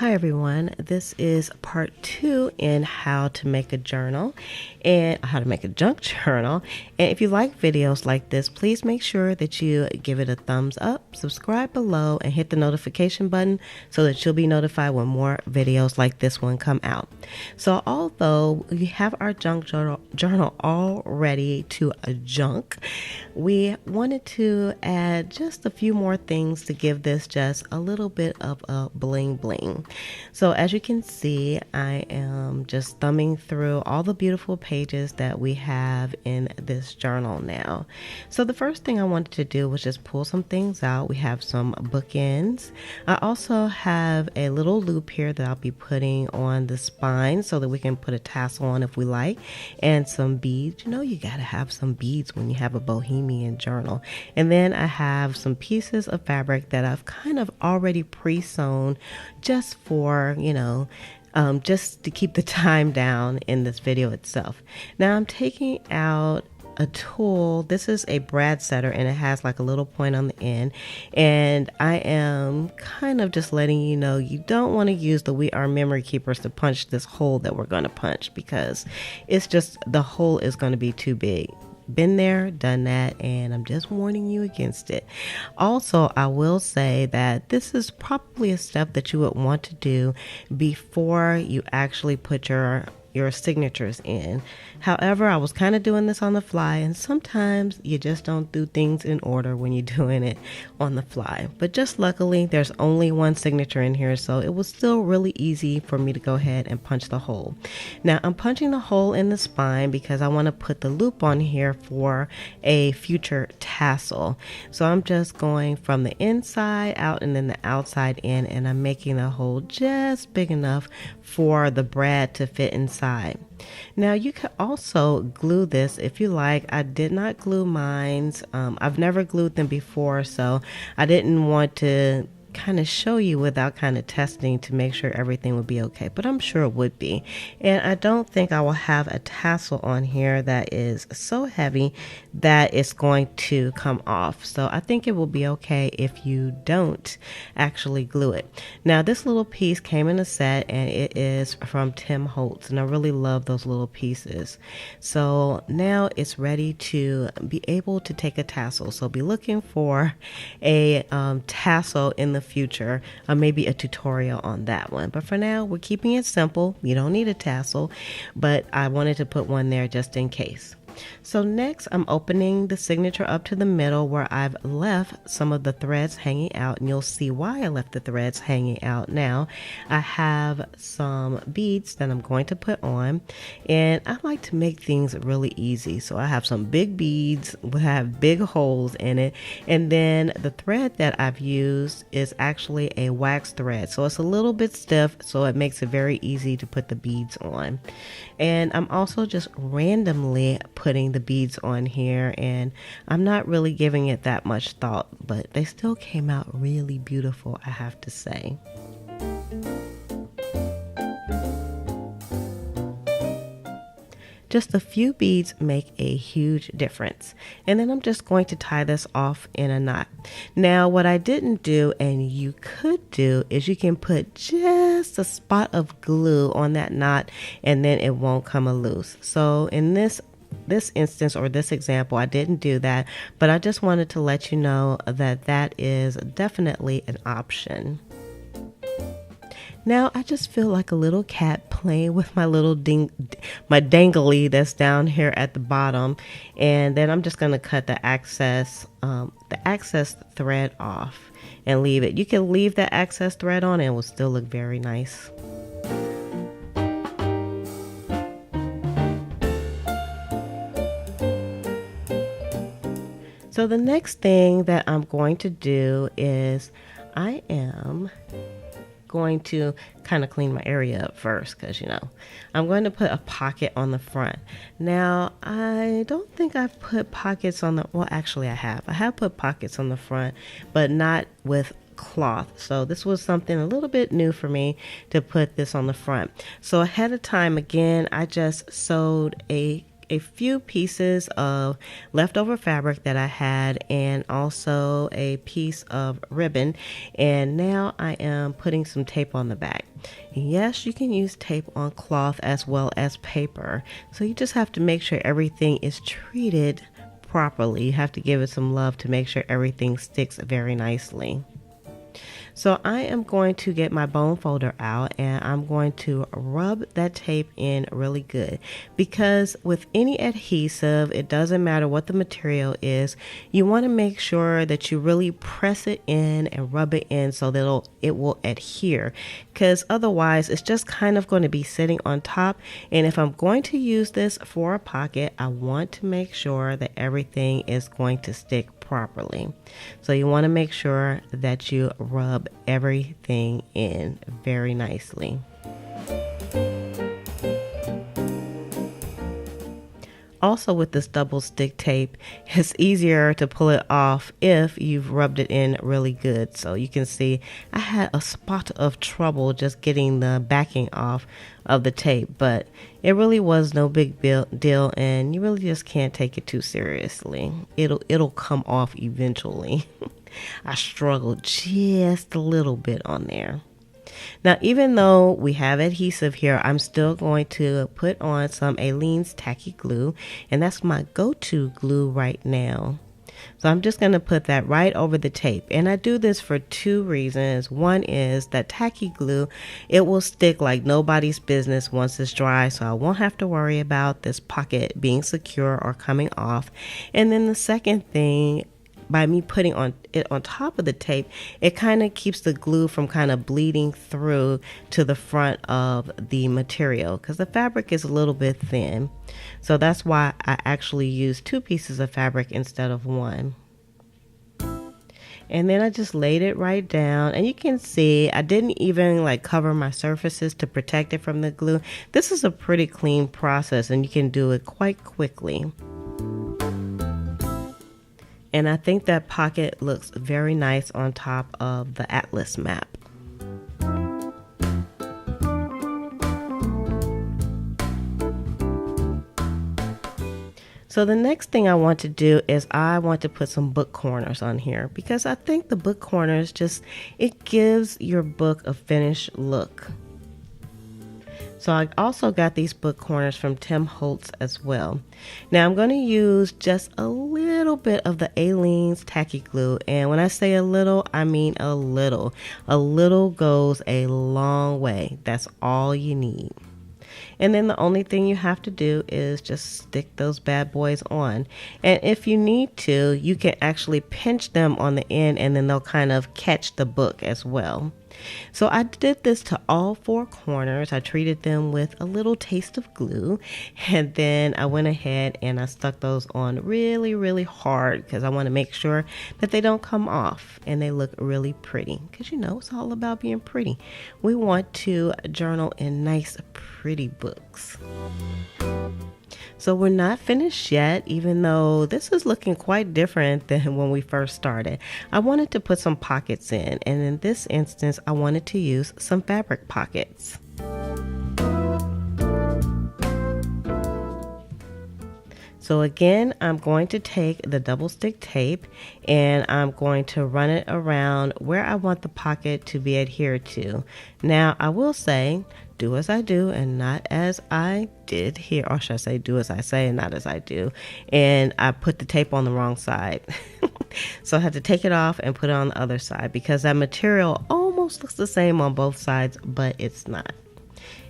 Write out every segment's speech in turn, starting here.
Hi everyone, this is part 2 in how to make a journal and how to make a junk journal. And if you like videos like this, please make sure that you give it a thumbs up, subscribe below, and hit the notification button so that you'll be notified when more videos like this one come out. So although we have our junk journal all ready to a junk, we wanted to add just a few more things to give this just a little bit of a bling bling. So as you can see, I am just thumbing through all the beautiful pages that we have in this journal now. So the first thing I wanted to do was just pull some things out. We have some bookends. I also have a little loop here that I'll be putting on the spine so that we can put a tassel on if we like, and some beads. You know, you gotta have some beads when you have a bohemian journal. And then I have some pieces of fabric that I've kind of already pre-sewn just for, just to keep the time down in this video itself. Now I'm taking out a tool. This is a brad setter and it has like a little point on the end, and I am kind of just letting you know you don't want to use the We Are Memory Keepers to punch this hole that we're going to punch, because it's just, the hole is going to be too big. Been there, done that, and I'm just warning you against it. Also, I will say that this is probably a step that you would want to do before you actually put your signatures in. However, I was kind of doing this on the fly, and sometimes you just don't do things in order when you're doing it on the fly. But just luckily, there's only one signature in here, so it was still really easy for me to go ahead and punch the hole. Now, I'm punching the hole in the spine because I want to put the loop on here for a future tassel. So I'm just going from the inside out and then the outside in, and I'm making the hole just big enough for the brad to fit inside. Now you could also glue this if you like. I did not glue mines. I've never glued them before, so I didn't want to kind of show you without kind of testing to make sure everything would be okay, but I'm sure it would be. And I don't think I will have a tassel on here that is so heavy that it's going to come off. So I think it will be okay if you don't actually glue it. Now this little piece came in a set and it is from Tim Holtz, and I really love those little pieces. So now it's ready to be able to take a tassel. So be looking for a tassel in the future, maybe a tutorial on that one, but for now we're keeping it simple. You don't need a tassel, but I wanted to put one there just in case. So next I'm opening the signature up to the middle where I've left some of the threads hanging out, and you'll see why I left the threads hanging out now. I have some beads that I'm going to put on, and I like to make things really easy. So I have some big beads that have big holes in it, and then the thread that I've used is actually a wax thread, so it's a little bit stiff, so it makes it very easy to put the beads on. And I'm also just randomly putting the beads on here, and I'm not really giving it that much thought, but they still came out really beautiful, I have to say. Just a few beads make a huge difference. And then I'm just going to tie this off in a knot. Now, what I didn't do, and you could do, is you can put just a spot of glue on that knot and then it won't come loose. So in this instance or this example, I didn't do that, but I just wanted to let you know that that is definitely an option. Now I just feel like a little cat playing with my little my dangly that's down here at the bottom, and then I'm just going to cut the excess thread off and leave it. You can leave the excess thread on and it will still look very nice. So the next thing that I'm going to do is I am going to kind of clean my area up first, because I'm going to put a pocket on the front. Now I don't think I've put pockets on the, well actually I have put pockets on the front, but not with cloth. So this was something a little bit new for me to put this on the front. So ahead of time, again, I just sewed a a few pieces of leftover fabric that I had and also a piece of ribbon, and now I am putting some tape on the back. Yes, you can use tape on cloth as well as paper, so you just have to make sure everything is treated properly. You have to give it some love to make sure everything sticks very nicely. So I am going to get my bone folder out and I'm going to rub that tape in really good, because with any adhesive, it doesn't matter what the material is, you want to make sure that you really press it in and rub it in so that it will adhere, because otherwise it's just kind of going to be sitting on top. And if I'm going to use this for a pocket, I want to make sure that everything is going to stick properly. So you want to make sure that you rub everything in very nicely. Also, with this double stick tape, it's easier to pull it off if you've rubbed it in really good. So you can see I had a spot of trouble just getting the backing off of the tape, but it really was no big deal, and you really just can't take it too seriously. It'll come off eventually. I struggled just a little bit on there. Now, even though we have adhesive here, I'm still going to put on some Aleene's tacky glue, and that's my go-to glue right now. So I'm just going to put that right over the tape, and I do this for two reasons. One is that tacky glue, it will stick like nobody's business once it's dry, so I won't have to worry about this pocket being secure or coming off. And then the second thing, by me putting it on top of the tape, it kind of keeps the glue from kind of bleeding through to the front of the material, because the fabric is a little bit thin. So that's why I actually use two pieces of fabric instead of one. And then I just laid it right down, and you can see I didn't even like cover my surfaces to protect it from the glue. This is a pretty clean process and you can do it quite quickly. And I think that pocket looks very nice on top of the atlas map. So the next thing I want to do is I want to put some book corners on here, because I think the book corners it gives your book a finished look. So I also got these book corners from Tim Holtz as well. Now I'm going to use just a little bit of the Aleene's tacky glue. And when I say a little, I mean a little. A little goes a long way. That's all you need. And then the only thing you have to do is just stick those bad boys on. And if you need to, you can actually pinch them on the end and then they'll kind of catch the book as well. So I did this to all four corners. I treated them with a little taste of glue, and then I went ahead and I stuck those on really, really hard, because I want to make sure that they don't come off and they look really pretty, because it's all about being pretty. We want to journal in nice, pretty books. So we're not finished yet, even though this is looking quite different than when we first started. I wanted to put some pockets in, and in this instance, I wanted to use some fabric pockets. So again, I'm going to take the double stick tape and I'm going to run it around where I want the pocket to be adhered to. Now, I will say, do as I do and not as I did here, or should I say do as I say and not as I do. And I put the tape on the wrong side. So I had to take it off and put it on the other side, because that material almost looks the same on both sides, but it's not.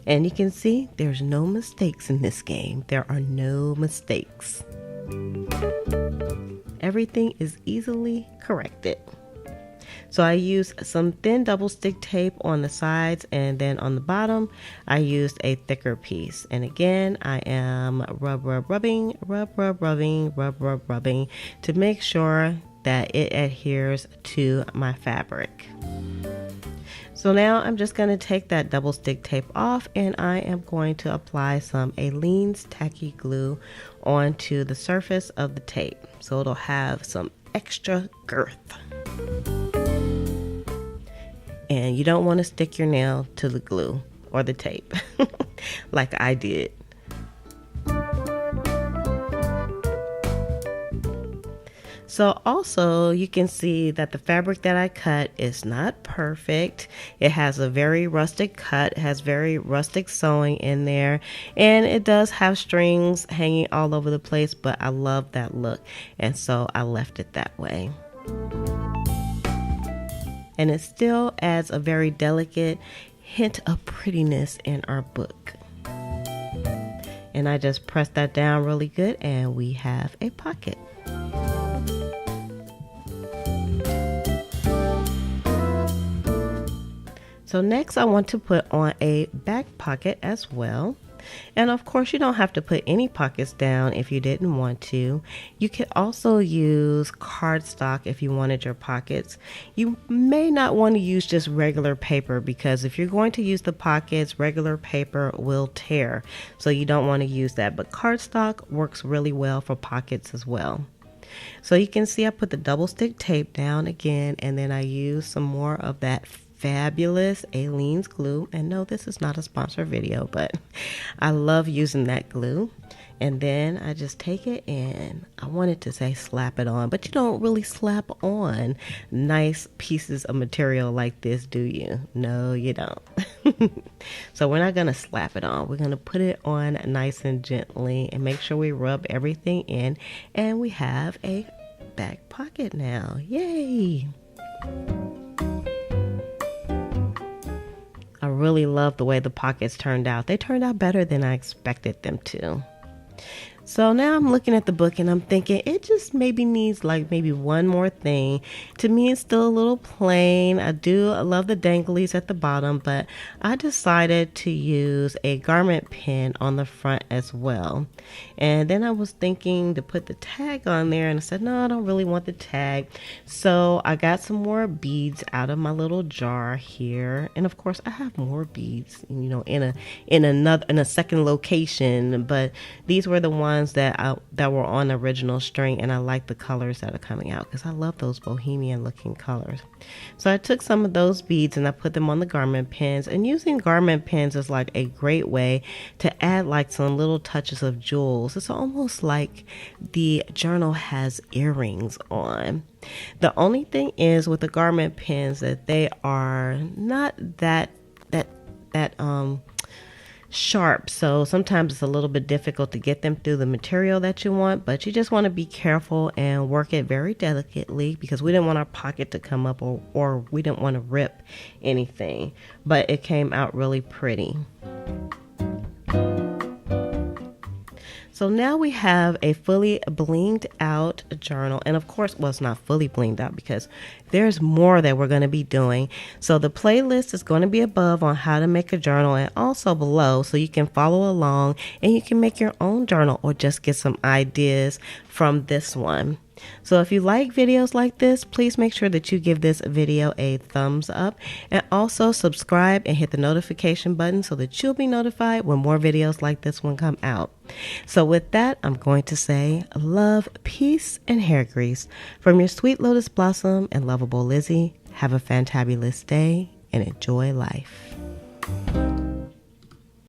And you can see there's no mistakes in this game. There are no mistakes. Everything is easily corrected. So I used some thin double stick tape on the sides, and then on the bottom I used a thicker piece. And again, I am rubbing to make sure that it adheres to my fabric. So now I'm just going to take that double stick tape off, and I am going to apply some Aleene's tacky glue onto the surface of the tape, so it'll have some extra girth. And you don't want to stick your nail to the glue or the tape like I did. So also you can see that the fabric that I cut is not perfect. It has a very rustic cut, has very rustic sewing in there, and it does have strings hanging all over the place, but I love that look, and so I left it that way. And it still adds a very delicate hint of prettiness in our book. And I just pressed that down really good, and we have a pocket. So next I want to put on a back pocket as well. And of course you don't have to put any pockets down if you didn't want to. You could also use cardstock if you wanted your pockets. You may not want to use just regular paper, because if you're going to use the pockets, regular paper will tear. So you don't want to use that, but cardstock works really well for pockets as well. So you can see I put the double stick tape down again, and then I use some more of that fabulous Aleene's glue. And no, this is not a sponsored video, but I love using that glue. And then I just take it and I wanted to say slap it on, but you don't really slap on nice pieces of material like this, do you? No, you don't. So we're not going to slap it on. We're going to put it on nice and gently and make sure we rub everything in, and we have a back pocket now. Yay! I really love the way the pockets turned out. They turned out better than I expected them to. So now I'm looking at the book and I'm thinking it just maybe needs maybe one more thing. To me, it's still a little plain. I love the danglies at the bottom, but I decided to use a garment pin on the front as well. And then I was thinking to put the tag on there, and I said, no, I don't really want the tag. So I got some more beads out of my little jar here. And of course I have more beads, in a second location, but these were the ones that were on the original string, and I like the colors that are coming out because I love those bohemian looking colors. So I took some of those beads and I put them on the garment pins, and using garment pins is like a great way to add some little touches of jewels. It's almost like the journal has earrings on. The only thing is with the garment pins that they are not that sharp, so sometimes it's a little bit difficult to get them through the material that you want, but you just want to be careful and work it very delicately, because we didn't want our pocket to come up or we didn't want to rip anything, but it came out really pretty. So now we have a fully blinged out journal, and of course, well, it's not fully blinged out because there's more that we're going to be doing. So the playlist is going to be above on how to make a journal, and also below, so you can follow along and you can make your own journal or just get some ideas from this one. So if you like videos like this, please make sure that you give this video a thumbs up, and also subscribe and hit the notification button so that you'll be notified when more videos like this one come out. So with that, I'm going to say love, peace, and hair grease from your sweet lotus blossom and lovable Lizzie. Have a fantabulous day and enjoy life.